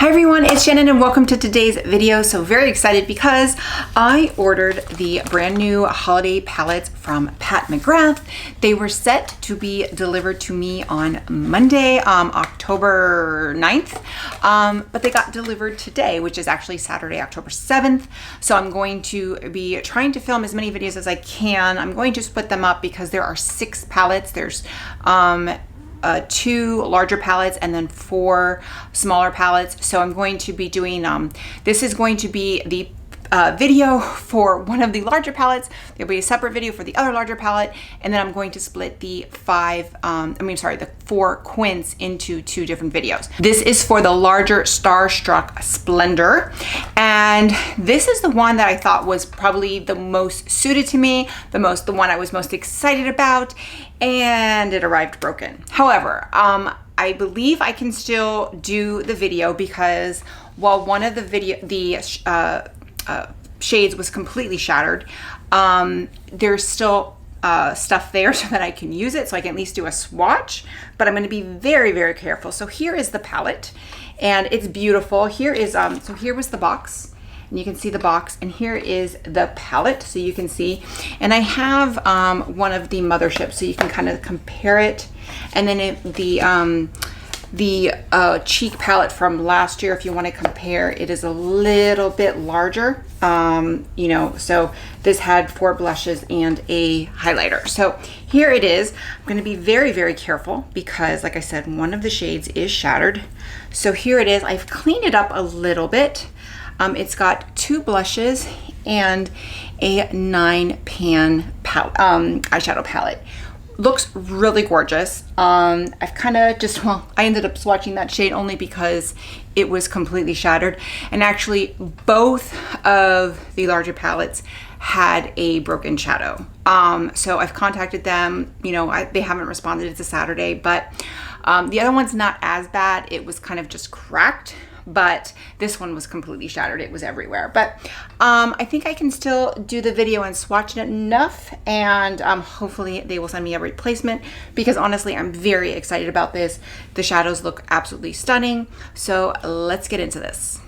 Hi everyone, it's Shannon and welcome to today's video. So very excited because I ordered the brand new holiday palettes from Pat McGrath. They were set to be delivered to me on Monday, October 9th, but they got delivered today, which is actually Saturday, October 7th. So I'm going to be trying to film as many videos as I can. I'm going to split them up because there are 6 palettes. There's 2 larger palettes and then 4 smaller palettes. So I'm going to be doing, this is going to be the video for one of the larger palettes. There'll be a separate video for the other larger palette. And then I'm going to split the 4 quints into 2 different videos. This is for the larger Starstruck Splendour. And this is the one that I thought was probably the most suited to me, the one I was most excited about, and it arrived broken. However, I believe I can still do the video because while one of the shades was completely shattered, there's still stuff there so that I can use it, so I can at least do a swatch, but I'm going to be very, very careful. So here is the palette and it's beautiful. Here is, so here was the box. And you can see the box, and here is the palette, so you can see. And I have one of the motherships, so you can kind of compare it. And then the cheek palette from last year, if you want to compare, it is a little bit larger. You know, so this had 4 blushes and a highlighter. So here it is. I'm going to be very, very careful because, like I said, one of the shades is shattered. So here it is. I've cleaned it up a little bit. It's got 2 blushes and a 9-pan eyeshadow palette. Looks really gorgeous. I've kind of just, I ended up swatching that shade only because it was completely shattered. And actually both of the larger palettes had a broken shadow. So I've contacted them, you know, they haven't responded. It's a Saturday, but the other one's not as bad. It was kind of just cracked. But this one was completely shattered. It was everywhere. But I think I can still do the video and swatch it enough, and hopefully they will send me a replacement because honestly, I'm very excited about this. The shadows look absolutely stunning. So let's get into this.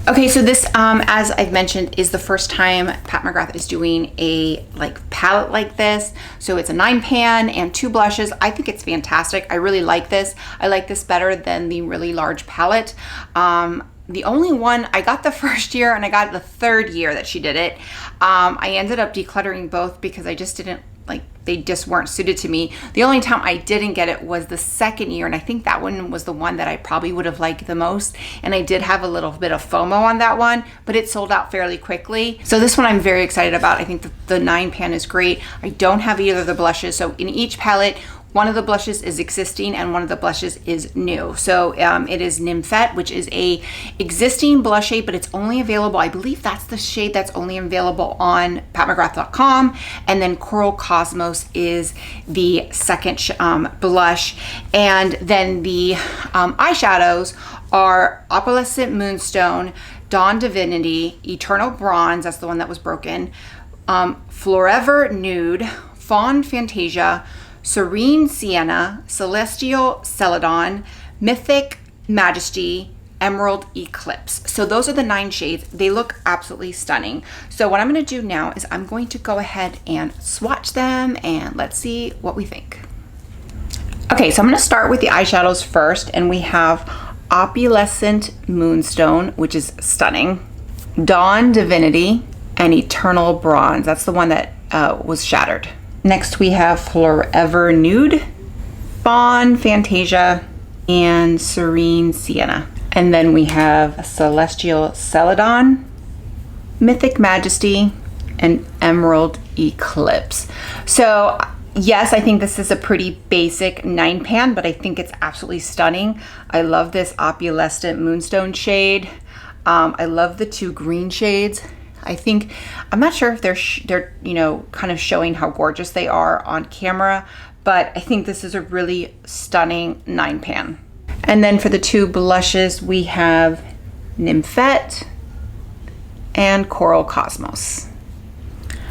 Okay, so this, as I've mentioned, is the first time Pat McGrath is doing a palette like this. So it's a 9-pan and 2 blushes. I think it's fantastic. I really like this. I like this better than the really large palette. The only one, I got the first year and I got the 3rd year that she did it. I ended up decluttering both because I just didn't, they just weren't suited to me. The only time I didn't get it was the 2nd year, and I think that one was the one that I probably would have liked the most, and I did have a little bit of FOMO on that one, but it sold out fairly quickly. So this one I'm very excited about. I think the 9-pan is great. I don't have either of the blushes, so in each palette, one of the blushes is existing and one of the blushes is new. So it is Nymphette, which is a existing blush shade, but it's only available, I believe that's the shade that's only available on patmcgrath.com. And then Coral Cosmos is the 2nd blush. And then the eyeshadows are Opalescent Moonstone, Divinity, Eternal Bronze, that's the one that was broken, Fleurever Nude, Fawn Fantasia, Serene Sienna, Celestial Celadon, Mythic Majesty, Emerald Eclipse. So those are the 9 shades. They look absolutely stunning. So what I'm going to do now is I'm going to go ahead and swatch them and let's see what we think. Okay, so I'm going to start with the eyeshadows first, and we have Opalescent Moonstone, which is stunning, Divinity, and Eternal Bronze. That's the one that was shattered. Next we have Fleurever Nude, Fawn Fantasia, and Serene Sienna. And then we have Celestial Celadon, Mythic Majesty, and Emerald Eclipse. So yes, I think this is a pretty basic 9-pan, but I think it's absolutely stunning. I love this Opalescent Moonstone shade. I love the 2 green shades. I think, I'm not sure if they're you know, kind of showing how gorgeous they are on camera, but I think this is a really stunning 9-pan. And then for the 2 blushes, we have Nymphette and Coral Cosmos.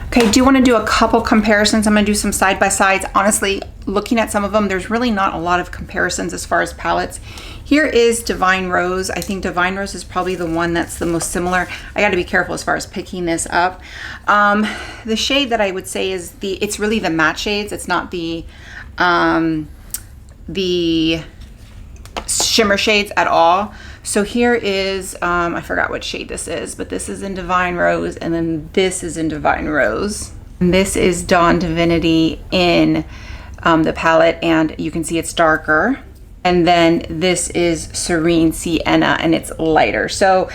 Okay, I do want to do a couple comparisons. I'm going to do some side by sides. Honestly, looking at some of them, there's really not a lot of comparisons as far as palettes. Here is Divine Rose. I think Divine Rose is probably the one that's the most similar. I got to be careful as far as picking this up. The shade that I would say is it's really the matte shades. It's not the shimmer shades at all. So here is, I forgot what shade this is, but this is in Divine Rose, and then this is in Divine Rose. And this is Dawn Divinity in the palette, and you can see it's darker. And then this is Serene Sienna, and it's lighter. So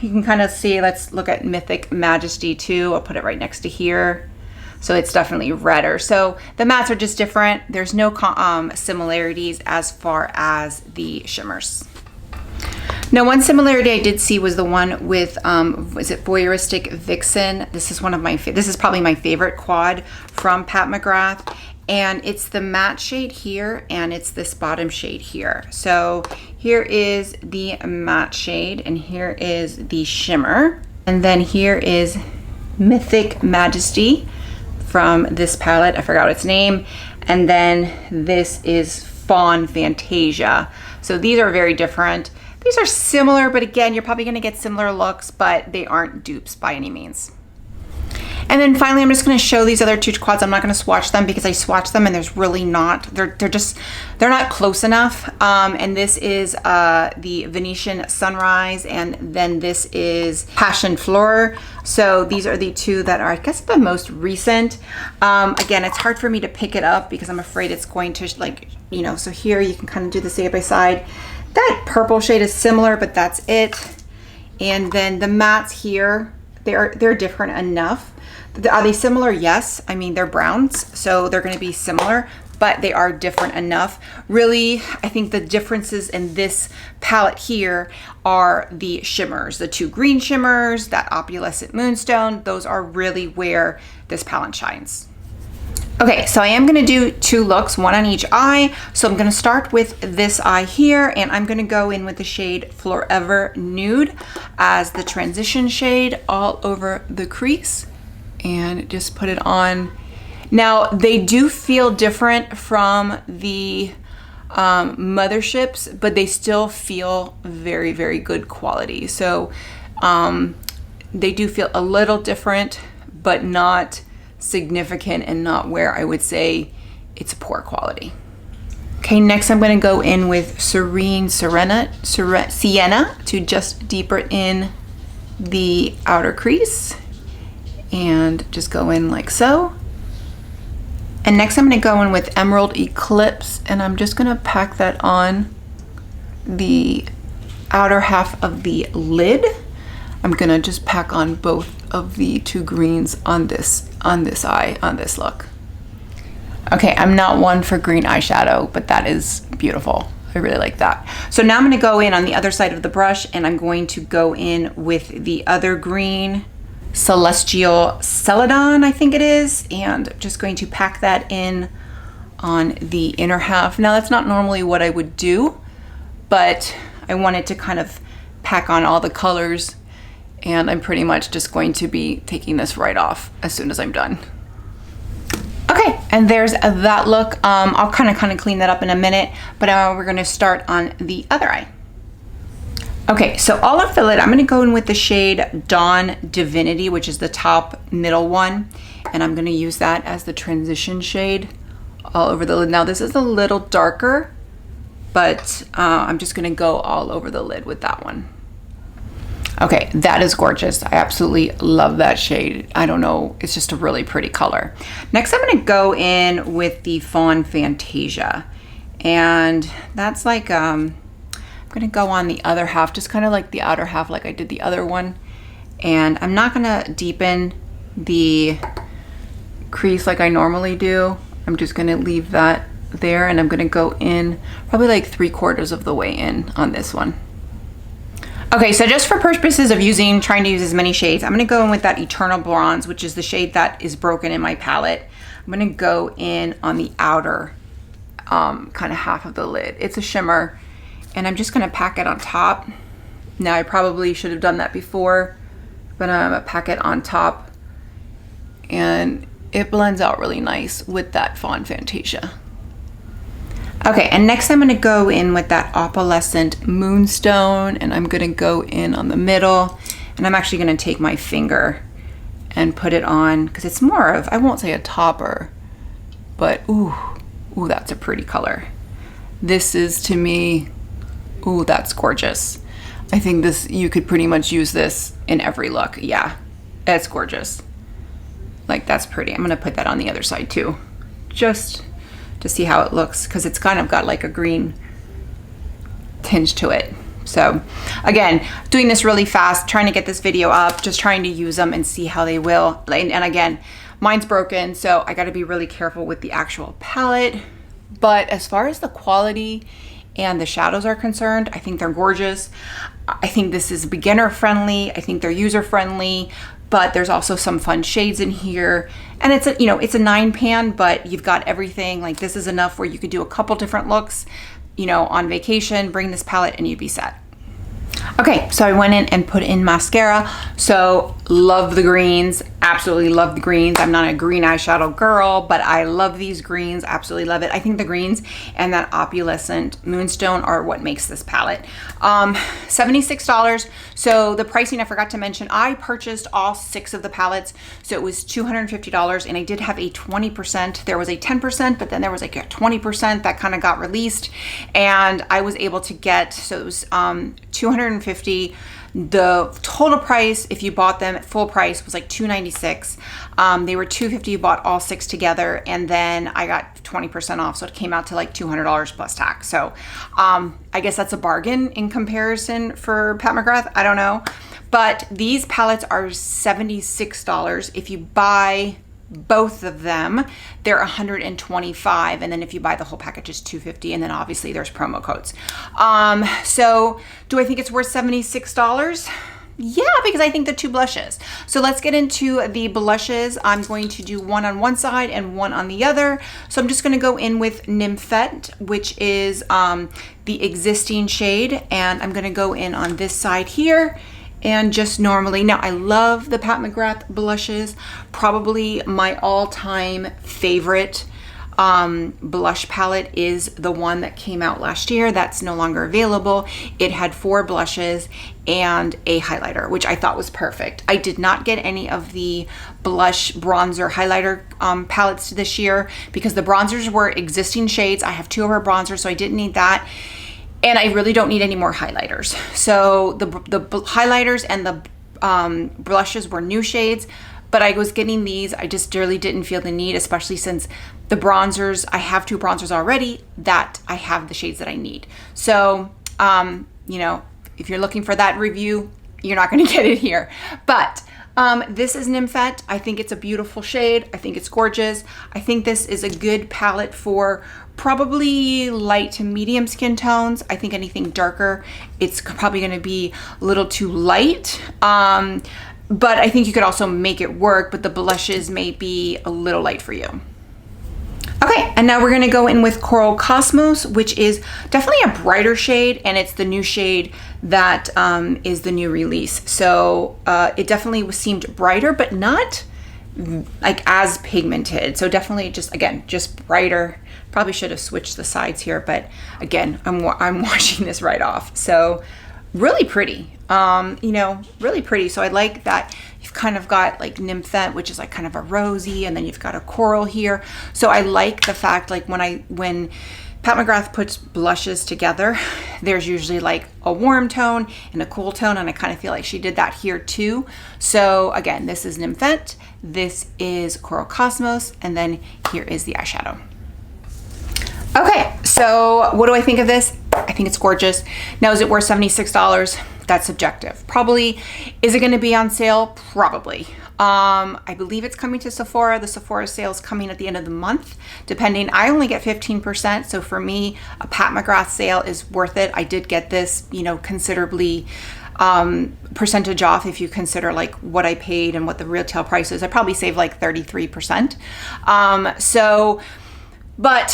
you can kind of see, let's look at Mythic Majesty too. I'll put it right next to here. So it's definitely redder. So the mattes are just different. There's no similarities as far as the shimmers. Now, one similarity I did see was the one with, was it Voyeuristic Vixen? This is one of my, this is probably my favorite quad from Pat McGrath. And it's the matte shade here, and it's this bottom shade here. So here is the matte shade, and here is the shimmer. And then here is Mythic Majesty from this palette. I forgot its name. And then this is Fawn Fantasia. So these are very different. These are similar, but again, you're probably gonna get similar looks, but they aren't dupes by any means. And then finally, I'm just gonna show these other two quads. I'm not gonna swatch them because I swatched them and there's really not, they're not close enough. And this is the Venetian Sunrise, and then this is Passion Fleur. So these are the two that are, I guess, the most recent. Again, it's hard for me to pick it up because I'm afraid it's going to so here you can kind of do the side by side. That purple shade is similar, but that's it. And then the mattes here, they're different enough. Are they similar? Yes. I mean, they're browns, so they're going to be similar, but they are different enough. Really, I think the differences in this palette here are the shimmers, the two green shimmers, that Opalescent Moonstone. Those are really where this palette shines. Okay, so I am gonna do two looks, one on each eye. So I'm gonna start with this eye here, and I'm gonna go in with the shade Fleurever Nude as the transition shade all over the crease, and just put it on. Now, they do feel different from the motherships, but they still feel very, very good quality. So they do feel a little different, but not significant, and not where I would say it's poor quality. Okay, next I'm going to go in with Serene Sienna to just deeper in the outer crease, and just go in like so. And next I'm going to go in with Emerald Eclipse, and I'm just going to pack that on the outer half of the lid. I'm going to just pack on both of the two greens on this eye, on this look. Okay, I'm not one for green eyeshadow, but that is beautiful. I really like that. So now I'm going to go in on the other side of the brush, and I'm going to go in with the other green, Celestial Celadon, I think it is, and just going to pack that in on the inner half. Now, that's not normally what I would do, but I wanted to kind of pack on all the colors, and I'm pretty much just going to be taking this right off as soon as I'm done. Okay, and there's that look. I'll kind of clean that up in a minute, but we're gonna start on the other eye. Okay, so all of the lid, I'm gonna go in with the shade Dawn Divinity, which is the top middle one, and I'm gonna use that as the transition shade all over the lid. Now, this is a little darker, but I'm just gonna go all over the lid with that one. Okay, that is gorgeous. I absolutely love that shade. I don't know, it's just a really pretty color. Next, I'm gonna go in with the Fawn Fantasia. And that's like, I'm gonna go on the other half, just kind of like the outer half like I did the other one. And I'm not gonna deepen the crease like I normally do. I'm just gonna leave that there, and I'm gonna go in probably like 3/4 of the way in on this one. Okay, so just for purposes of trying to use as many shades, I'm gonna go in with that Eternal Bronze, which is the shade that is broken in my palette. I'm gonna go in on the outer kind of half of the lid. It's a shimmer, and I'm just gonna pack it on top. Now, I probably should have done that before, but I'm gonna pack it on top, and it blends out really nice with that Fawn Fantasia. Okay, and next I'm gonna go in with that Opalescent Moonstone, and I'm gonna go in on the middle, and I'm actually gonna take my finger and put it on, because it's more of, I won't say a topper, but ooh, that's a pretty color. This is, to me, ooh, that's gorgeous. I think this, you could pretty much use this in every look. Yeah, it's gorgeous. Like, that's pretty. I'm gonna put that on the other side too, just to see how it looks, because it's kind of got like a green tinge to it. So again, doing this really fast, trying to get this video up, just trying to use them and see how they will. And again, mine's broken, so I got to be really careful with the actual palette. But as far as the quality and the shadows are concerned, I think they're gorgeous. I think this is beginner friendly. I think they're user friendly, but there's also some fun shades in here. And it's a, you know, it's a 9-pan, but you've got everything. Like, this is enough where you could do a couple different looks, you know, on vacation, bring this palette and you'd be set. Okay, so I went in and put in mascara. So love the greens, absolutely love the greens. I'm not a green eyeshadow girl, but I love these greens, absolutely love it. I think the greens and that Opalescent Moonstone are what makes this palette. $76. So the pricing, I forgot to mention, I purchased all 6 of the palettes. So it was $250, and I did have a 20%. There was a 10%, but then there was like a 20% that kind of got released, and I was able to get, so it was $250. The total price, if you bought them at full price, was like $296. They were $250. You bought all 6 together, and then I got 20% off, so it came out to like $200 plus tax. So I guess that's a bargain in comparison for Pat McGrath. I don't know, but these palettes are $76. If you buy both of them, they're $125, and then if you buy the whole package, it's $250, and then obviously there's promo codes. So do I think it's worth $76? Yeah, because I think the 2 blushes. So let's get into the blushes. I'm going to do one on one side and one on the other. So I'm just going to go in with Nymphette, which is the existing shade, and I'm going to go in on this side here. And just normally, now I love the Pat McGrath blushes. Probably my all-time favorite blush palette is the one that came out last year. That's no longer available. It had 4 blushes and a highlighter, which I thought was perfect. I did not get any of the blush bronzer highlighter palettes this year because the bronzers were existing shades. I have 2 of her bronzers, so I didn't need that. And I really don't need any more highlighters. So the highlighters and the blushes were new shades, but I was getting these. I just really didn't feel the need, especially since the bronzers, I have 2 bronzers already that I have the shades that I need. So, you know, if you're looking for that review, you're not gonna get it here. But this is Nymphette. I think it's a beautiful shade. I think it's gorgeous. I think this is a good palette for probably light to medium skin tones. I think anything darker, it's probably gonna be a little too light. But I think you could also make it work, but the blushes may be a little light for you. Okay, and now we're gonna go in with Coral Cosmos, which is definitely a brighter shade, and it's the new shade that is the new release. So it definitely seemed brighter, but not like as pigmented. So definitely just, again, just brighter. Probably should have switched the sides here, but again, I'm washing this right off. So really pretty, you know, really pretty. So I like that you've kind of got like Nymphette, which is like kind of a rosy, and then you've got a coral here. So I like the fact, like when Pat McGrath puts blushes together, there's usually like a warm tone and a cool tone, and I kind of feel like she did that here too. So again, this is Nymphette, this is Coral Cosmos, and then here is the eyeshadow. Okay, so what do I think of this? I think it's gorgeous. Now, is it worth $76? That's subjective. Probably. Is it going to be on sale? Probably. I believe it's coming to Sephora. The Sephora sale is coming at the end of the month, depending. I only get 15%, so for me, a Pat McGrath sale is worth it. I did get this, you know, considerably percentage off if you consider like what I paid and what the retail price is. I probably saved like 33%. But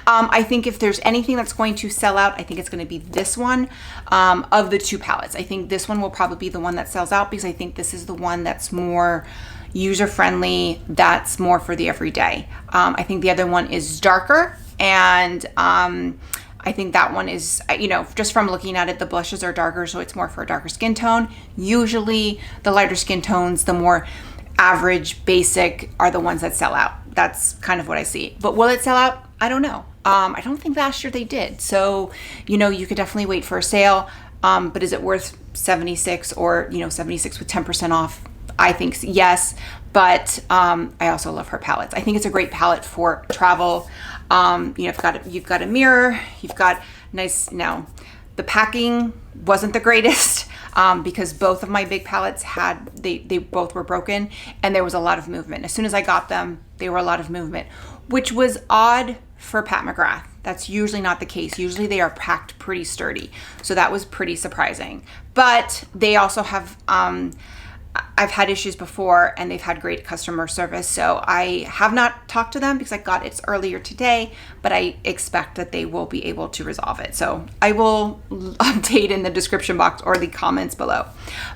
I think if there's anything that's going to sell out, I think it's going to be this one of the 2 palettes. I think this one will probably be the one that sells out because I think this is the one that's more, user-friendly, that's more for the everyday. I think the other one is darker, and I think that one is, you know, just from looking at it, the blushes are darker, so it's more for a darker skin tone. Usually the lighter skin tones, the more average, basic, are the ones that sell out. That's kind of what I see. But will it sell out? I don't know. I don't think last year they did. So, you know, you could definitely wait for a sale. But is it worth 76 or, you know, 76 with 10% off? I think yes. But I also love her palettes. I think it's a great palette for travel. You know, you've got a mirror, you've got nice, now the packing wasn't the greatest because both of my big palettes they both were broken, and there was a lot of movement. As soon as I got them, there were a lot of movement, which was odd for Pat McGrath. That's usually not the case. Usually they are packed pretty sturdy. So that was pretty surprising. But they also have, I've had issues before, and they've had great customer service. So I have not talked to them because I got it earlier today, but I expect that they will be able to resolve it. So I will update in the description box or the comments below.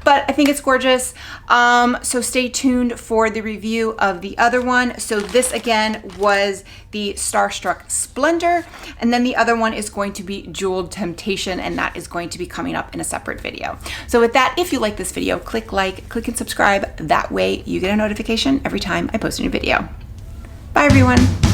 But I think it's gorgeous. So stay tuned for the review of the other one. So this again was the Starstruck Splendour, and then the other one is going to be Jeweled Temptation, and that is going to be coming up in a separate video. So with that, if you like this video, click like, click and subscribe. That way you get a notification every time I post a new video. Bye everyone.